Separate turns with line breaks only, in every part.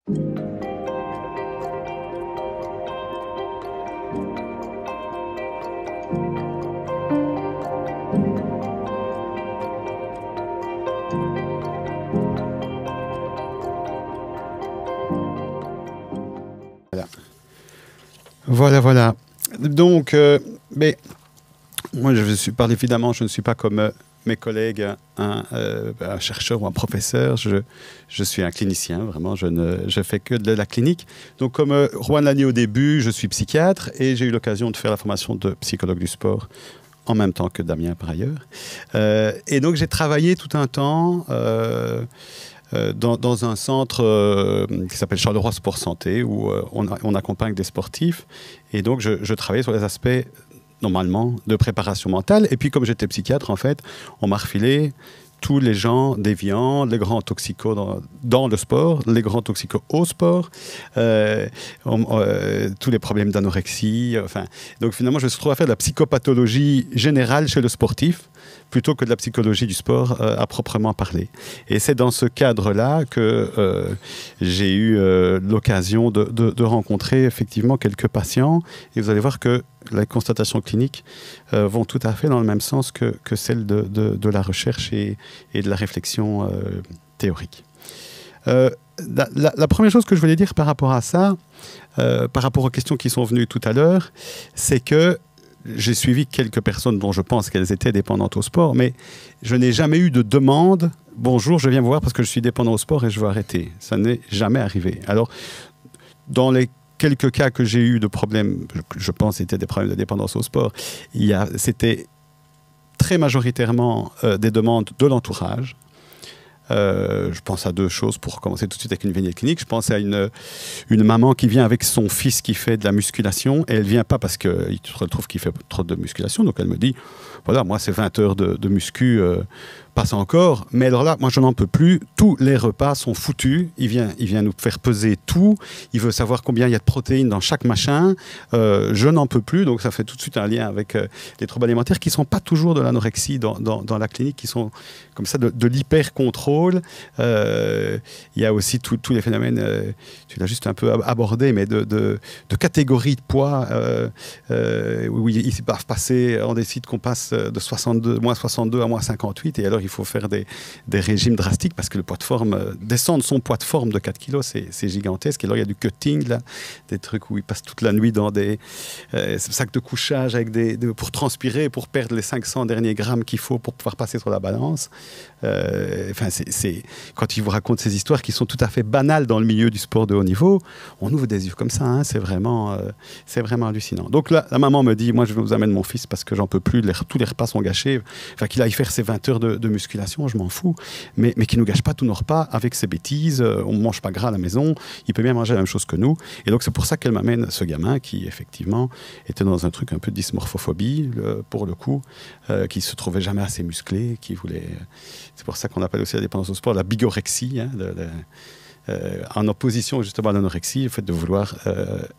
Voilà. Donc, mais moi, par évidemment, je ne suis pas comme mes collègues, un chercheur ou un professeur. Je suis un clinicien, vraiment. Je fais que de la clinique. Donc, comme Juan l'a dit au début, je suis psychiatre et j'ai eu l'occasion de faire la formation de psychologue du sport en même temps que Damien, par ailleurs. Et donc, j'ai travaillé tout un temps dans un centre qui s'appelle Charleroi Sport Santé, où on accompagne des sportifs. Et donc, je travaillais sur les aspects, normalement, de préparation mentale. Et puis, comme j'étais psychiatre, en fait, on m'a refilé tous les gens déviants, les grands toxicos dans le sport, les grands toxicos au sport, tous les problèmes d'anorexie. Donc, finalement, je me suis retrouvé à faire de la psychopathologie générale chez le sportif, plutôt que de la psychologie du sport à proprement parler. Et c'est dans ce cadre-là que j'ai eu l'occasion de rencontrer effectivement quelques patients. Et vous allez voir que les constatations cliniques vont tout à fait dans le même sens que celles de la recherche et de la réflexion théorique. La première chose que je voulais dire par rapport à ça, par rapport aux questions qui sont venues tout à l'heure, c'est que j'ai suivi quelques personnes dont je pense qu'elles étaient dépendantes au sport, mais je n'ai jamais eu de demande « Bonjour, je viens vous voir parce que je suis dépendant au sport et je veux arrêter ». Ça n'est jamais arrivé. Alors, dans les quelques cas que j'ai eu de problèmes, je pense que c'était des problèmes de dépendance au sport, c'était très majoritairement des demandes de l'entourage. Je pense à deux choses pour commencer tout de suite avec une vignette clinique. Je pense à une maman qui vient avec son fils qui fait de la musculation et elle ne vient pas parce qu'il trouve qu'il fait trop de musculation. Donc elle me dit, voilà, moi c'est 20 heures de muscu, passe encore. Mais alors là, moi je n'en peux plus. Tous les repas sont foutus. Il vient nous faire peser tout. Il veut savoir combien il y a de protéines dans chaque machin. Je n'en peux plus. Donc ça fait tout de suite un lien avec les troubles alimentaires qui ne sont pas toujours de l'anorexie dans la clinique, qui sont comme ça de l'hyper-contrôle. Il y a aussi tous les phénomènes, tu l'as juste un peu abordé, mais de catégories de poids où ils peuvent passer, on décide qu'on passe de moins 62 à moins 58 et alors il faut faire des régimes drastiques parce que le poids de forme, descendre son poids de forme de 4 kilos, c'est gigantesque. Et alors il y a du cutting, là, des trucs où ils passent toute la nuit dans des sacs de couchage pour transpirer, pour perdre les 500 derniers grammes qu'il faut pour pouvoir passer sur la balance. Quand ils vous racontent ces histoires qui sont tout à fait banales dans le milieu du sport de haut niveau, on ouvre des yeux comme ça, hein, c'est vraiment hallucinant. Donc là, la maman me dit, moi je vous amène mon fils parce que j'en peux plus, tous les repas sont gâchés, qu'il aille faire ses 20 heures de musculation, je m'en fous, mais qu'il ne nous gâche pas tous nos repas avec ses bêtises, on ne mange pas gras à la maison, il peut bien manger la même chose que nous. Et donc c'est pour ça qu'elle m'amène ce gamin qui effectivement était dans un truc un peu de dysmorphophobie, pour le coup, qui se trouvait jamais assez musclé, qui voulait... C'est pour ça qu'on appelle aussi la dépendance au sport la bigorexie, hein, en opposition justement à l'anorexie, le fait de vouloir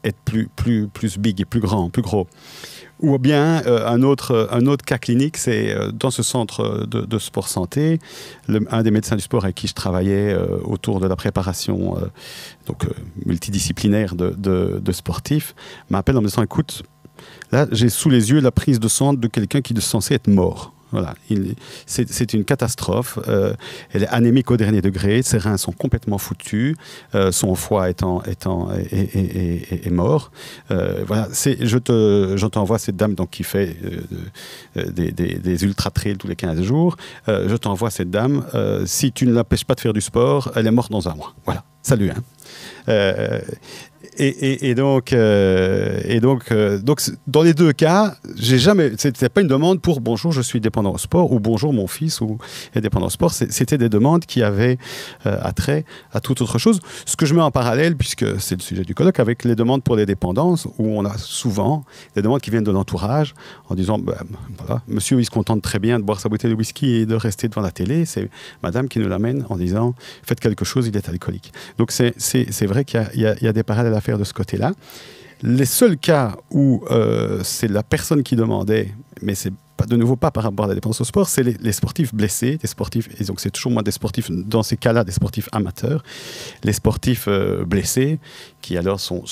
être plus big et plus grand, plus gros. Ou bien un autre cas clinique, c'est dans ce centre de sport santé, un des médecins du sport avec qui je travaillais autour de la préparation multidisciplinaire de sportifs m'appelle en me disant, écoute, là j'ai sous les yeux la prise de sang de quelqu'un qui est censé être mort. Voilà, c'est une catastrophe. Elle est anémique au dernier degré. Ses reins sont complètement foutus. Son foie est mort. Voilà, je t'envoie cette dame donc qui fait des ultra trails tous les 15 jours. Je t'envoie cette dame. Si tu ne l'empêches pas de faire du sport, elle est morte dans un mois. Voilà. Salut. Hein. Donc, dans les deux cas, c'était pas une demande pour bonjour, je suis dépendant au sport ou bonjour, mon fils est dépendant au sport. C'était des demandes qui avaient attrait à toute autre chose. Ce que je mets en parallèle, puisque c'est le sujet du colloque, avec les demandes pour les dépendances, où on a souvent des demandes qui viennent de l'entourage en disant voilà, monsieur, il se contente très bien de boire sa bouteille de whisky et de rester devant la télé. C'est madame qui nous l'amène en disant faites quelque chose, il est alcoolique. Donc, c'est vrai qu'il y a des parallèles à faire de ce côté-là. Les seuls cas où c'est la personne qui demandait, mais c'est de nouveau pas par rapport à la dépendance au sport, c'est les sportifs blessés, des sportifs, et donc c'est toujours moins des sportifs, dans ces cas-là, des sportifs amateurs, les sportifs blessés, qui alors sont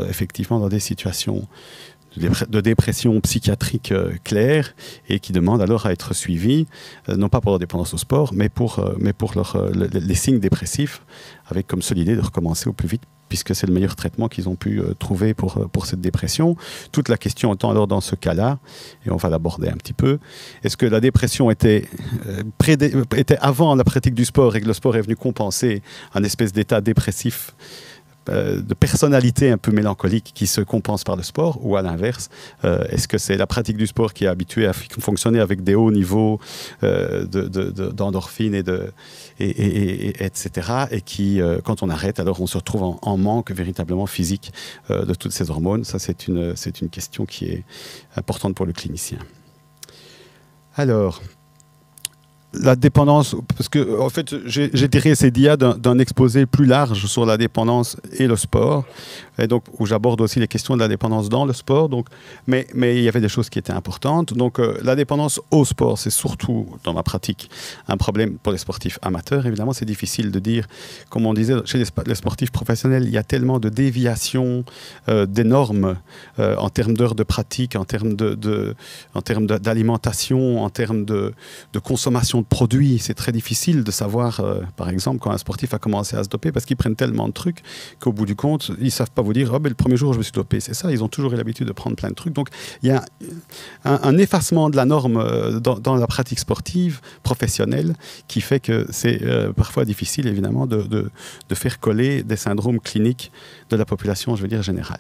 effectivement dans des situations de dépression psychiatrique claire et qui demandent alors à être suivis, non pas pour leur dépendance au sport, mais pour les signes dépressifs, avec comme seule idée de recommencer au plus vite, puisque c'est le meilleur traitement qu'ils ont pu trouver pour cette dépression. Toute la question étant alors dans ce cas-là, et on va l'aborder un petit peu, est-ce que la dépression était avant la pratique du sport et que le sport est venu compenser un espèce d'état dépressif de personnalité un peu mélancolique qui se compense par le sport, ou à l'inverse, est-ce que c'est la pratique du sport qui est habituée à fonctionner avec des hauts niveaux d'endorphines etc. et qui, quand on arrête, alors on se retrouve en manque véritablement physique de toutes ces hormones. Ça, c'est une question qui est importante pour le clinicien. Alors, la dépendance, parce que en fait, j'ai tiré ces dias d'un exposé plus large sur la dépendance et le sport, et donc où j'aborde aussi les questions de la dépendance dans le sport. Donc, mais il y avait des choses qui étaient importantes. Donc, la dépendance au sport, c'est surtout dans ma pratique un problème pour les sportifs amateurs. Évidemment, c'est difficile de dire, comme on disait, chez les sportifs professionnels, il y a tellement de déviations des normes en termes d'heures de pratique, en termes d'alimentation, en termes de consommation de produits. C'est très difficile de savoir, par exemple, quand un sportif a commencé à se doper, parce qu'ils prennent tellement de trucs qu'au bout du compte, ils ne savent pas vous dire « Oh, ben, le premier jour, je me suis dopé ». C'est ça, ils ont toujours eu l'habitude de prendre plein de trucs. Donc, il y a un effacement de la norme dans la pratique sportive professionnelle qui fait que c'est parfois difficile, évidemment, de faire coller des syndromes cliniques de la population, je veux dire, générale.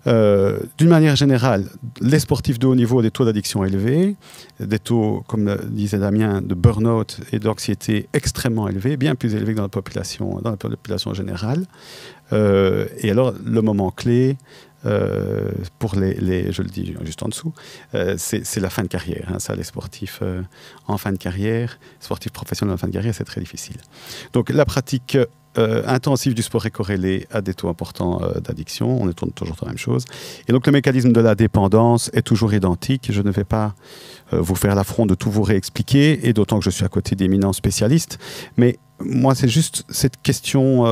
D'une manière générale, les sportifs de haut niveau ont des taux d'addiction élevés, des taux, comme disait Damien, de burn-out et d'anxiété extrêmement élevés, bien plus élevés que dans la population générale. Et alors, le moment clé, pour je le dis juste en dessous, c'est la fin de carrière. Hein, ça, les sportifs en fin de carrière, sportifs professionnels en fin de carrière, c'est très difficile. Donc, la pratique intensive du sport est corrélée à des taux importants d'addiction. On tourne toujours dans la même chose. Et donc, le mécanisme de la dépendance est toujours identique. Je ne vais pas vous faire l'affront de tout vous réexpliquer, et d'autant que je suis à côté d'éminents spécialistes. Mais moi, c'est juste cette question,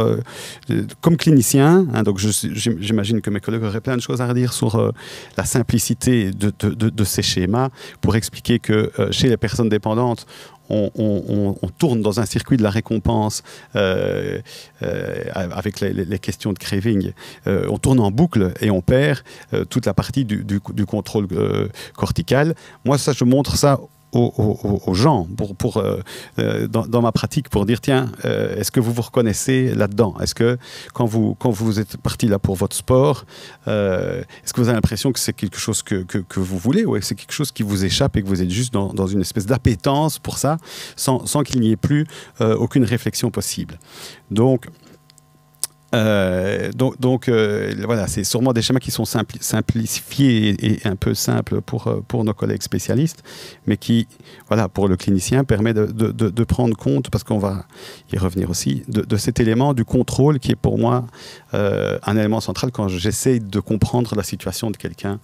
comme clinicien, hein, donc j'imagine que mes collègues auraient plein de choses à redire sur la simplicité de ces schémas pour expliquer que chez les personnes dépendantes, on tourne dans un circuit de la récompense avec les questions de craving. On tourne en boucle et on perd toute la partie du contrôle cortical. Moi, ça, je montre ça aux gens dans ma pratique pour dire tiens, est-ce que vous vous reconnaissez là-dedans? Est-ce que quand vous êtes parti là pour votre sport, est-ce que vous avez l'impression que c'est quelque chose que vous voulez, ou est-ce que c'est quelque chose qui vous échappe et que vous êtes juste dans une espèce d'appétence pour ça sans qu'il n'y ait plus aucune réflexion possible? Donc voilà, c'est sûrement des schémas qui sont simplifiés et un peu simples pour nos collègues spécialistes, mais qui, voilà, pour le clinicien, permet de prendre compte, parce qu'on va y revenir aussi, de cet élément du contrôle qui est pour moi un élément central quand j'essaie de comprendre la situation de quelqu'un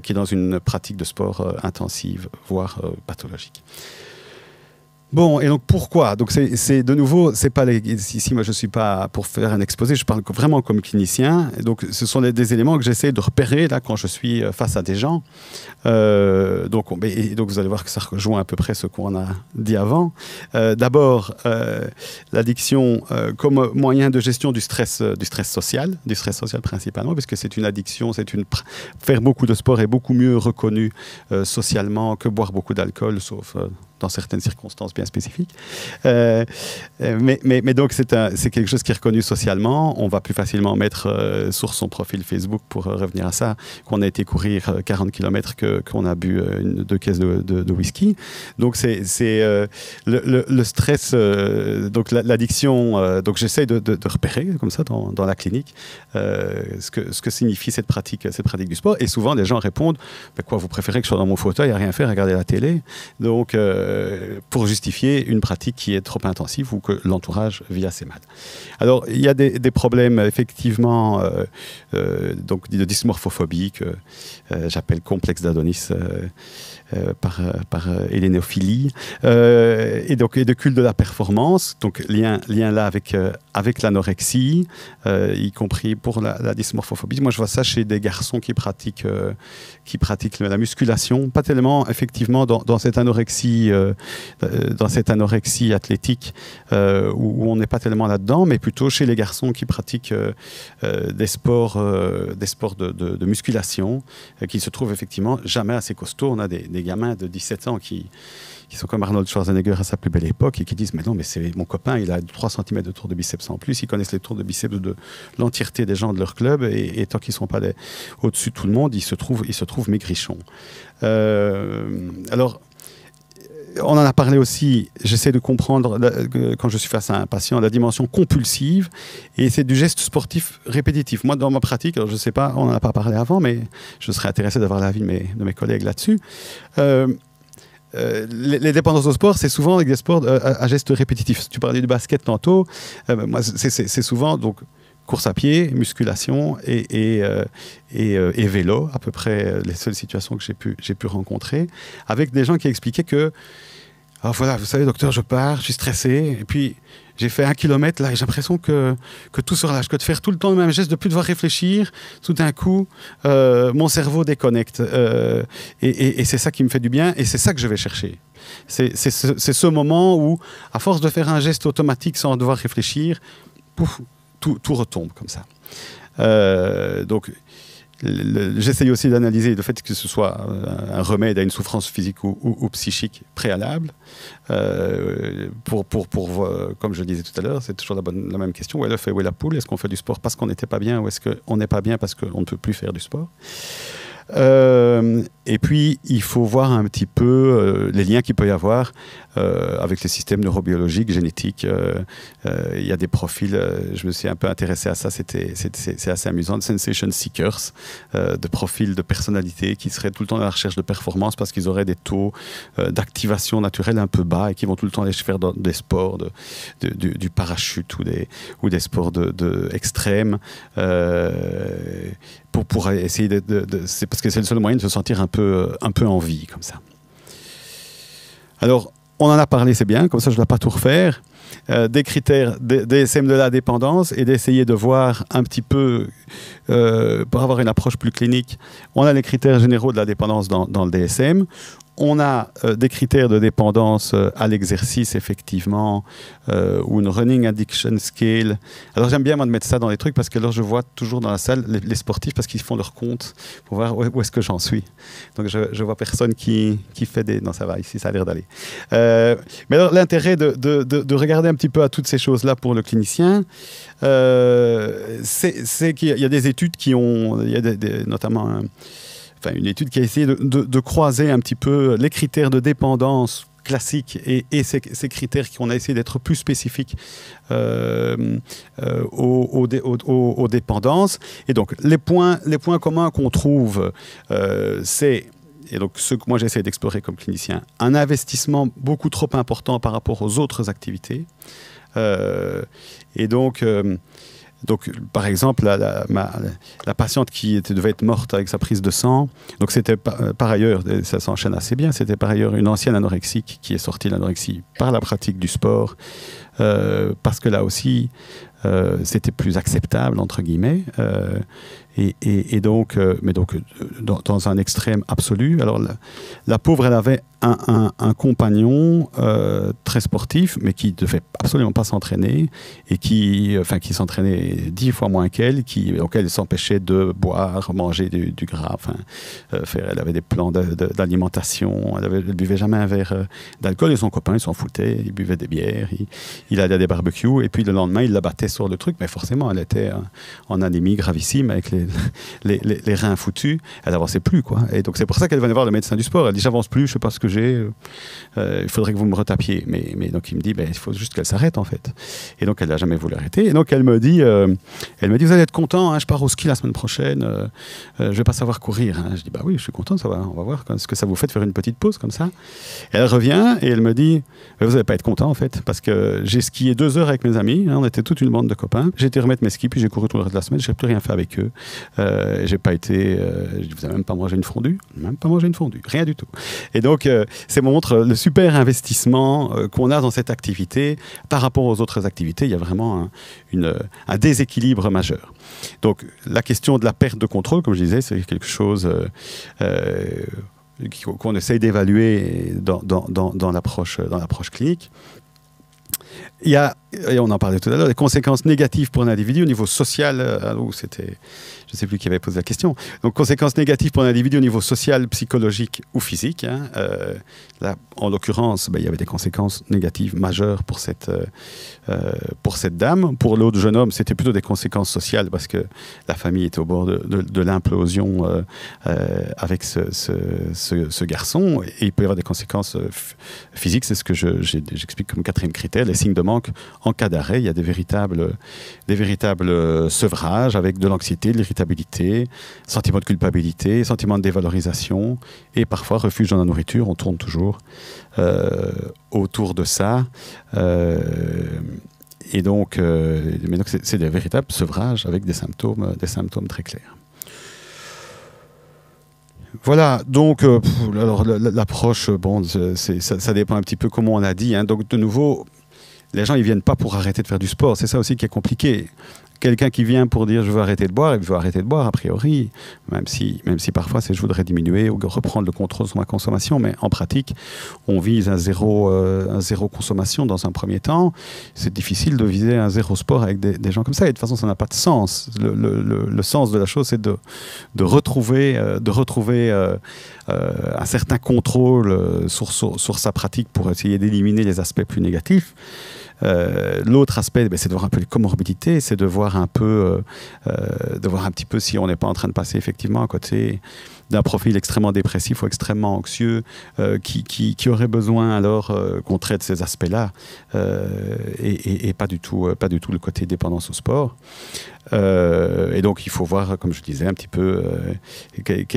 qui est dans une pratique de sport intensive, voire pathologique. Bon, et donc pourquoi? Donc c'est de nouveau, c'est pas ici moi je suis pas pour faire un exposé, je parle vraiment comme clinicien. Et donc ce sont des éléments que j'essaie de repérer là quand je suis face à des gens. Donc vous allez voir que ça rejoint à peu près ce qu'on a dit avant. D'abord l'addiction comme moyen de gestion du stress social principalement, parce que c'est une addiction, faire beaucoup de sport est beaucoup mieux reconnu socialement que boire beaucoup d'alcool, sauf dans certaines circonstances bien spécifiques. Mais donc, c'est quelque chose qui est reconnu socialement. On va plus facilement mettre sur son profil Facebook, pour revenir à ça, qu'on a été courir 40 km qu'on a bu 2 caisses de whisky. Donc, c'est le stress, donc l'addiction. Donc, j'essaie de repérer, comme ça, dans la clinique, ce que signifie cette pratique du sport. Et souvent, les gens répondent, quoi, vous préférez que je sois dans mon fauteuil à rien faire, à regarder la télé? Donc, pour justifier une pratique qui est trop intensive ou que l'entourage vit assez mal. Alors, il y a des problèmes, effectivement, donc de dysmorphophobie, que j'appelle complexe d'Adonis par hélénophilie, et de culte de la performance, donc lien là avec l'anorexie, y compris pour la dysmorphophobie. Moi, je vois ça chez des garçons qui pratiquent la musculation, pas tellement effectivement dans cette anorexie athlétique où on n'est pas tellement là-dedans, mais plutôt chez les garçons qui pratiquent des sports de musculation, qui se trouvent effectivement jamais assez costauds. On a des gamins de 17 ans qui sont comme Arnold Schwarzenegger à sa plus belle époque et qui disent mais non, mais c'est mon copain, il a 3 cm de tour de biceps en plus, ils connaissent les tours de biceps de l'entièreté des gens de leur club et tant qu'ils ne sont pas au-dessus de tout le monde, ils se trouvent maigrichons. Alors, on en a parlé aussi, j'essaie de comprendre, quand je suis face à un patient, la dimension compulsive, et c'est du geste sportif répétitif. Moi, dans ma pratique, alors je ne sais pas, on n'en a pas parlé avant, mais je serais intéressé d'avoir l'avis de mes collègues là-dessus. Les dépendances au sport, c'est souvent avec des sports à gestes répétitifs. Tu parlais du basket tantôt, moi, c'est souvent donc course à pied, musculation et vélo, à peu près les seules situations que j'ai pu rencontrer, avec des gens qui expliquaient que voilà, vous savez, docteur, je pars, je suis stressé, et puis j'ai fait 1 kilomètre, là, et j'ai l'impression que tout se relâche, que de faire tout le temps le même geste, de plus devoir réfléchir, tout d'un coup, mon cerveau déconnecte. Et c'est ça qui me fait du bien, et c'est ça que je vais chercher. C'est ce moment où, à force de faire un geste automatique sans devoir réfléchir, pouf, tout retombe comme ça. Donc, j'essaye aussi d'analyser le fait que ce soit un remède à une souffrance physique ou psychique préalable. Comme je le disais tout à l'heure, c'est toujours la même question. Où est l'œuf et où est la poule? Est-ce qu'on fait du sport parce qu'on n'était pas bien ou est-ce qu'on n'est pas bien parce qu'on ne peut plus faire du sport? Et puis, il faut voir un petit peu les liens qu'il peut y avoir avec les systèmes neurobiologiques, génétiques. Il y a des profils, je me suis un peu intéressé à ça, c'est assez amusant, de sensation seekers, de profils de personnalité qui seraient tout le temps à la recherche de performance parce qu'ils auraient des taux d'activation naturelle un peu bas et qui vont tout le temps aller faire des sports, du parachute ou des sports extrêmes. Pour essayer c'est parce que c'est le seul moyen de se sentir un peu en vie, comme ça. Alors, on en a parlé, c'est bien, comme ça je ne dois pas tout refaire. Des critères DSM de la dépendance et d'essayer de voir un petit peu, pour avoir une approche plus clinique, on a les critères généraux de la dépendance dans le DSM. On a des critères de dépendance à l'exercice, effectivement, ou une running addiction scale. Alors j'aime bien moi de mettre ça dans les trucs parce que là je vois toujours dans la salle les sportifs parce qu'ils font leur compte pour voir où est-ce que j'en suis. Donc je vois personne qui fait des... Non, ça va, ici ça a l'air d'aller. Mais alors l'intérêt de regarder un petit peu à toutes ces choses-là pour le clinicien, c'est qu'il y a des études qui ont... Il y a notamment... une étude qui a essayé de croiser un petit peu les critères de dépendance classiques et ces critères qu'on a essayé d'être plus spécifiques aux dépendances. Et donc, les points communs qu'on trouve, c'est... Et donc, ce que moi j'essaie d'explorer comme clinicien, un investissement beaucoup trop important par rapport aux autres activités. Et donc... Donc, par exemple, la patiente qui devait être morte avec sa prise de sang, donc c'était par ailleurs, ça s'enchaîne assez bien, c'était par ailleurs une ancienne anorexique qui est sortie de l'anorexie par la pratique du sport, parce que là aussi, c'était plus acceptable, entre guillemets, et donc, mais donc dans un extrême absolu. Alors, la pauvre, elle avait un compagnon très sportif, mais qui ne devait absolument pas s'entraîner, et qui s'entraînait 10 fois moins qu'elle, auquel elle s'empêchait de boire, manger du gras, elle avait des plans d'alimentation, elle ne buvait jamais un verre d'alcool, et son copain, il s'en foutait, il buvait des bières, il allait à des barbecues, et puis le lendemain, il la battait sur le truc, mais forcément, elle était en anémie gravissime avec les reins foutus. Elle n'avançait plus, quoi. Et donc, c'est pour ça qu'elle venait voir le médecin du sport. Elle dit, j'avance plus, je ne sais pas ce que j'ai, il faudrait que vous me retapiez. Mais donc, il me dit, il faut juste qu'elle s'arrête, en fait. Et donc, elle n'a jamais voulu arrêter. Et donc, elle me dit, vous allez être content, hein, je pars au ski la semaine prochaine, je ne vais pas savoir courir. Hein. Je dis, oui, je suis content, ça va, on va voir ce que ça vous fait de faire une petite pause comme ça. Et elle revient et elle me dit, vous n'allez pas être content, en fait, parce que j'ai skié 2 heures avec mes amis, hein, on était toute une bande de copains. J'ai été remettre mes skis, puis j'ai couru tout le reste de la semaine, je n'ai plus rien fait avec eux. J'ai pas été, vous n'avez même pas mangé une fondue, même pas mangé une fondue, rien du tout. Et donc, ça montre le super investissement qu'on a dans cette activité par rapport aux autres activités. Il y a vraiment un déséquilibre majeur. Donc, la question de la perte de contrôle, comme je disais, c'est quelque chose qu'on essaye d'évaluer dans l'approche clinique. Il y a, et on en parlait tout à l'heure, des conséquences négatives pour un individu au niveau social. Je ne sais plus qui avait posé la question. Donc, conséquences négatives pour un individu au niveau social, psychologique ou physique. Hein. Là, en l'occurrence, il y avait des conséquences négatives majeures pour cette dame. Pour l'autre jeune homme, c'était plutôt des conséquences sociales parce que la famille était au bord de l'implosion avec ce garçon. Et il peut y avoir des conséquences physiques. C'est ce que j'explique comme 4e critère, les signes de manque en cas d'arrêt. Il y a des véritables sevrages avec de l'anxiété, de l'irritabilité, sentiment de culpabilité, sentiment de dévalorisation et parfois refuge dans la nourriture. On tourne toujours autour de ça. Et donc, c'est des véritables sevrages avec des symptômes très clairs. Voilà, donc alors l'approche, ça dépend un petit peu comment on a dit. Hein. Donc de nouveau, les gens ils viennent pas pour arrêter de faire du sport. C'est ça aussi qui est compliqué. Quelqu'un qui vient pour dire je veux arrêter de boire, il veut arrêter de boire a priori, même si parfois c'est je voudrais diminuer ou reprendre le contrôle sur ma consommation, mais en pratique, on vise un zéro consommation dans un premier temps. C'est difficile de viser un zéro sport avec des gens comme ça. Et de toute façon, ça n'a pas de sens. Le sens de la chose, c'est de retrouver un certain contrôle sur sa pratique pour essayer d'éliminer les aspects plus négatifs. L'autre aspect, c'est de voir un peu les comorbidités, c'est de voir un petit peu si on n'est pas en train de passer effectivement à côté d'un profil extrêmement dépressif ou extrêmement anxieux qui aurait besoin alors qu'on traite ces aspects-là et pas du tout le côté dépendance au sport. Et donc il faut voir, comme je disais, un petit peu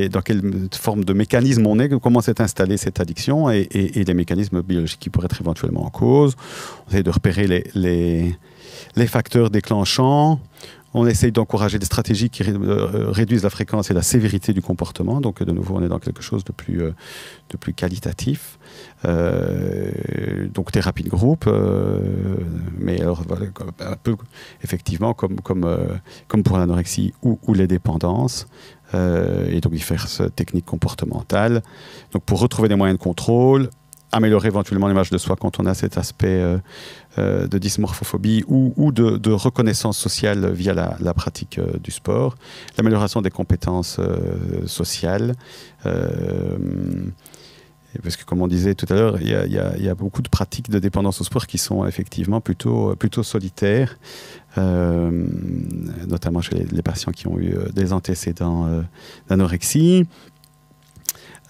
dans quelle forme de mécanisme on est, comment s'est installée cette addiction et les mécanismes biologiques qui pourraient être éventuellement en cause. On essaie de repérer les facteurs déclenchants. On essaye d'encourager des stratégies qui réduisent la fréquence et la sévérité du comportement. Donc, de nouveau, on est dans quelque chose de plus qualitatif. Donc, thérapie de groupe. Mais alors, voilà, un peu, effectivement, comme pour l'anorexie ou les dépendances. Et donc, diverses techniques comportementales. Donc, pour retrouver des moyens de contrôle, améliorer éventuellement l'image de soi quand on a cet aspect de dysmorphophobie ou de reconnaissance sociale via la pratique du sport, l'amélioration des compétences sociales. Parce que, comme on disait tout à l'heure, il y a beaucoup de pratiques de dépendance au sport qui sont effectivement plutôt solitaires, notamment chez les patients qui ont eu des antécédents d'anorexie.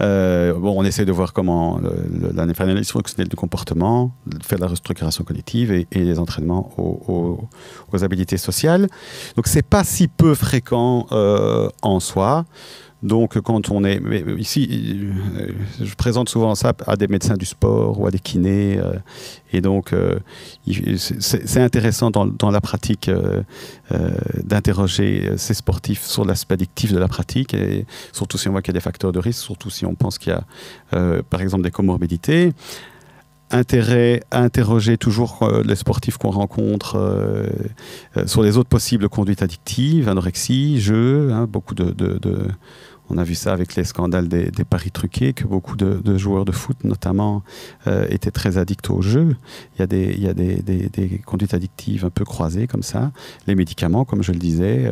On essaie de voir comment l'analyse fonctionnelle du comportement, faire de la restructuration cognitive et les entraînements aux habiletés sociales. Donc, c'est pas si peu fréquent en soi. Donc, quand on est... Mais ici, je présente souvent ça à des médecins du sport ou à des kinés. Et donc, c'est intéressant dans la pratique d'interroger ces sportifs sur l'aspect addictif de la pratique, et surtout si on voit qu'il y a des facteurs de risque, surtout si on pense qu'il y a, par exemple, des comorbidités. Intérêt à interroger toujours les sportifs qu'on rencontre sur les autres possibles conduites addictives, anorexie, jeu, beaucoup on a vu ça avec les scandales des paris truqués, que beaucoup de joueurs de foot, notamment, étaient très addicts au jeu. Il y a des conduites addictives un peu croisées comme ça. Les médicaments, comme je le disais,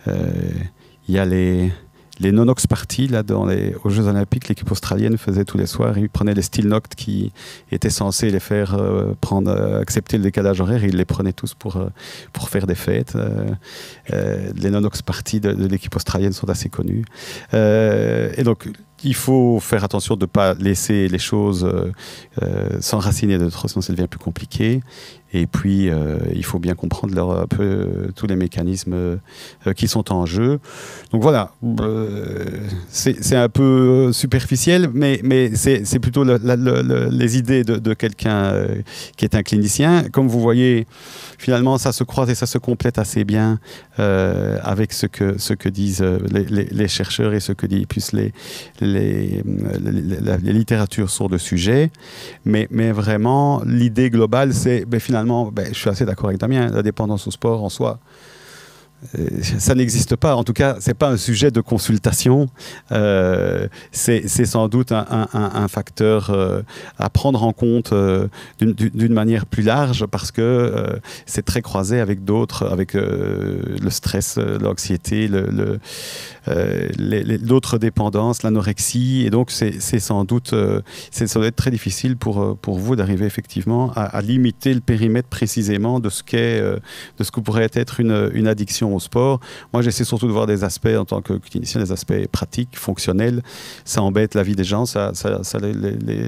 il y a les les non-ox parties, là, aux Jeux Olympiques, l'équipe australienne faisait tous les soirs, ils prenaient les steel nocts qui étaient censés les faire accepter le décalage horaire, et ils les prenaient tous pour faire des fêtes. Les non-ox parties de l'équipe australienne sont assez connues. Et donc, il faut faire attention de ne pas laisser les choses s'enraciner de trop, sinon ça devient plus compliqué. Et puis, il faut bien comprendre un peu tous les mécanismes qui sont en jeu. Donc voilà, c'est un peu superficiel, mais c'est plutôt les idées de quelqu'un qui est un clinicien. Comme vous voyez, finalement, ça se croise et ça se complète assez bien avec ce que disent les chercheurs et ce que disent plus les littératures sur le sujet. Mais vraiment, l'idée globale, c'est finalement, je suis assez d'accord avec Damien, la dépendance au sport en soi, ça n'existe pas. En tout cas, ce n'est pas un sujet de consultation. C'est sans doute un facteur à prendre en compte d'une manière plus large, parce que c'est très croisé avec d'autres, avec le stress, l'anxiété, d'autres dépendances, l'anorexie. Et donc, ça doit être très difficile pour vous d'arriver effectivement à limiter le périmètre précisément de ce que pourrait être une addiction au sport. Moi, j'essaie surtout de voir des aspects en tant que clinicien, des aspects pratiques, fonctionnels. Ça embête la vie des gens, ça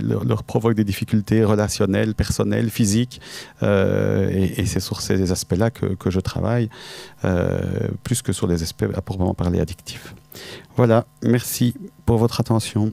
leur provoque des difficultés relationnelles, personnelles, physiques. Et c'est sur ces aspects-là que je travaille, plus que sur les aspects à proprement parler addictifs. Voilà, merci pour votre attention.